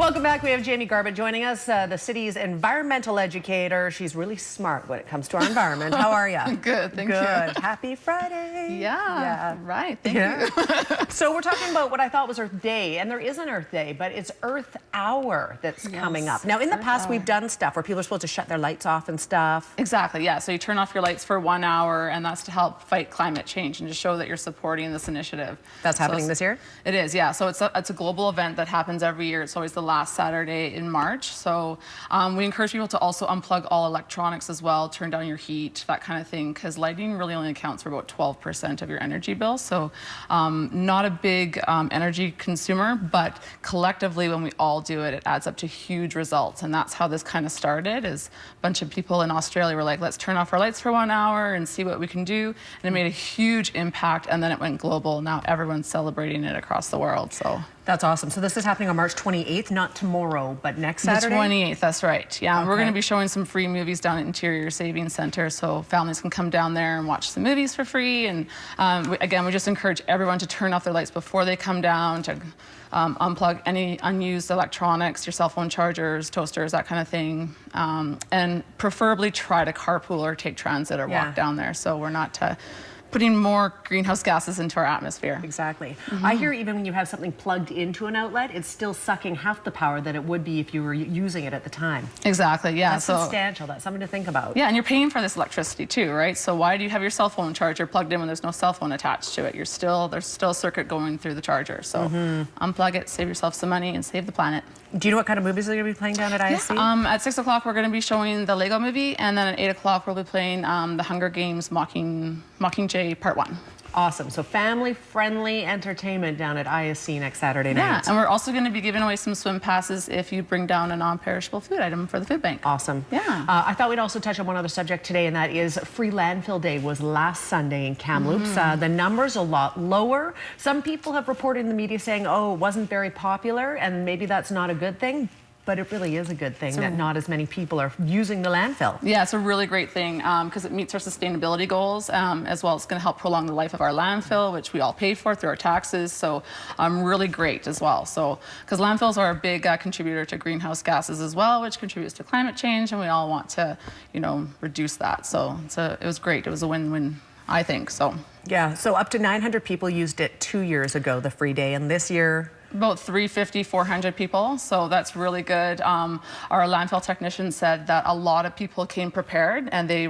Welcome back. We have Jaimi Garbutt joining us, the city's environmental educator. She's really smart when it comes to our environment. How are you? Good, thank you. Good. Happy Friday. Yeah, right. Thank you. So we're talking about what I thought was Earth Day, and there is an Earth Day, but it's Earth Hour that's coming up. Now, in the past, we've done stuff where people are supposed to shut their lights off and stuff. Exactly, yeah. So you turn off your lights for 1 hour, and that's to help fight climate change and to show that you're supporting this initiative. That's happening this year? It is, yeah. So it's a global event that happens every year. It's always the last Saturday in March. So we encourage people to also unplug all electronics as well, turn down your heat, that kind of thing, because lighting really only accounts for about 12% of your energy bill. So not a big energy consumer, but collectively when we all do it, it adds up to huge results. And that's how this kind of started, is a bunch of people in Australia were like, let's turn off our lights for 1 hour and see what we can do. And it made a huge impact, and then it went global. Now everyone's celebrating it across the world. So that's awesome. So this is happening on March 28th, not tomorrow, but next Saturday? The 28th, that's right. Yeah, okay. We're going to be showing some free movies down at Interior Savings Center, so families can come down there and watch some movies for free. And again, we just encourage everyone to turn off their lights before they come down, to unplug any unused electronics, your cell phone chargers, toasters, that kind of thing. And preferably try to carpool or take transit or walk down there, so we're not putting more greenhouse gases into our atmosphere. Exactly. I hear even when you have something plugged into an outlet, it's still sucking half the power that it would be if you were using it at the time. Exactly, yeah. That's substantial. That's something to think about. Yeah, and you're paying for this electricity too, right? So why do you have your cell phone charger plugged in when there's no cell phone attached to it? There's still a circuit going through the charger. So unplug it, save yourself some money, and save the planet. Do you know what kind of movies are going to be playing down at ISC? Yeah, at 6 o'clock we're going to be showing the Lego movie, and then at 8 o'clock we'll be playing the Hunger Games Mockingjay Part 1. Awesome. So family-friendly entertainment down at ISC next Saturday night. Yeah, and we're also going to be giving away some swim passes if you bring down a non-perishable food item for the food bank. Awesome. Yeah. I thought we'd also touch on one other subject today, and that is Free Landfill Day was last Sunday in Kamloops. The number's a lot lower. Some people have reported in the media saying, oh, it wasn't very popular, and maybe that's not a good thing. But it really is a good thing that not as many people are using the landfill. Yeah, it's a really great thing because it meets our sustainability goals as well. It's going to help prolong the life of our landfill, which we all pay for through our taxes. So really great as well. So because landfills are a big contributor to greenhouse gases as well, which contributes to climate change, and we all want to, reduce that. So it was great. It was a win-win, I think. So yeah. So up to 900 people used it 2 years ago, the free day, and this year about 350, 400 people, so that's really good. Our landfill technician said that a lot of people came prepared, and they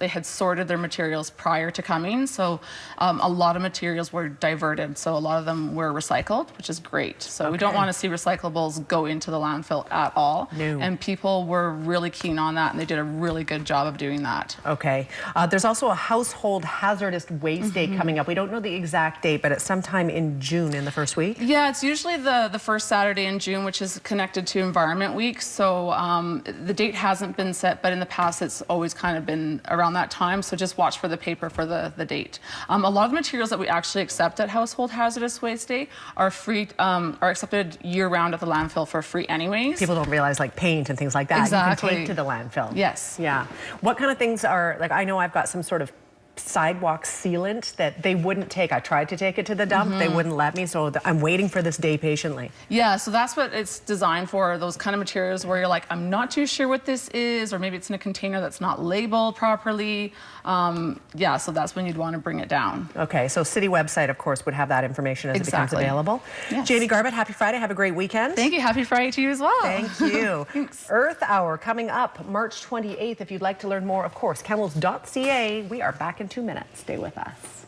had sorted their materials prior to coming, so a lot of materials were diverted, so a lot of them were recycled, which is great. So we don't want to see recyclables go into the landfill at all. No. And people were really keen on that, and they did a really good job of doing that. Okay. There's also a household hazardous waste day coming up. We don't know the exact date, but it's sometime in June, in the first week. Yeah, it's usually the first Saturday in June, which is connected to Environment Week. So the date hasn't been set, but in the past it's always kind of been around that time. So just watch for the paper for the date. A lot of the materials that we actually accept at Household Hazardous Waste Day are free, are accepted year-round at the landfill for free anyways. People don't realize, like paint and things like that. Exactly. You can take to the landfill. Yes. Yeah. What kind of things are, like, I know I've got some sort of sidewalk sealant that they wouldn't take. I tried to take it to the dump. They wouldn't let me, so I'm waiting for this day patiently. Yeah, so that's what it's designed for, those kind of materials where you're like, I'm not too sure what this is, or maybe it's in a container that's not labeled properly. Yeah, so that's when you'd want to bring it down. Okay, so city website, of course, would have that information as it becomes available. Yes. Jaimi Garbutt, happy Friday. Have a great weekend. Thank you. Happy Friday to you as well. Thank you. Thanks. Earth Hour coming up March 28th. If you'd like to learn more, of course, kamloops.ca. We are back in 2 minutes. Stay with us.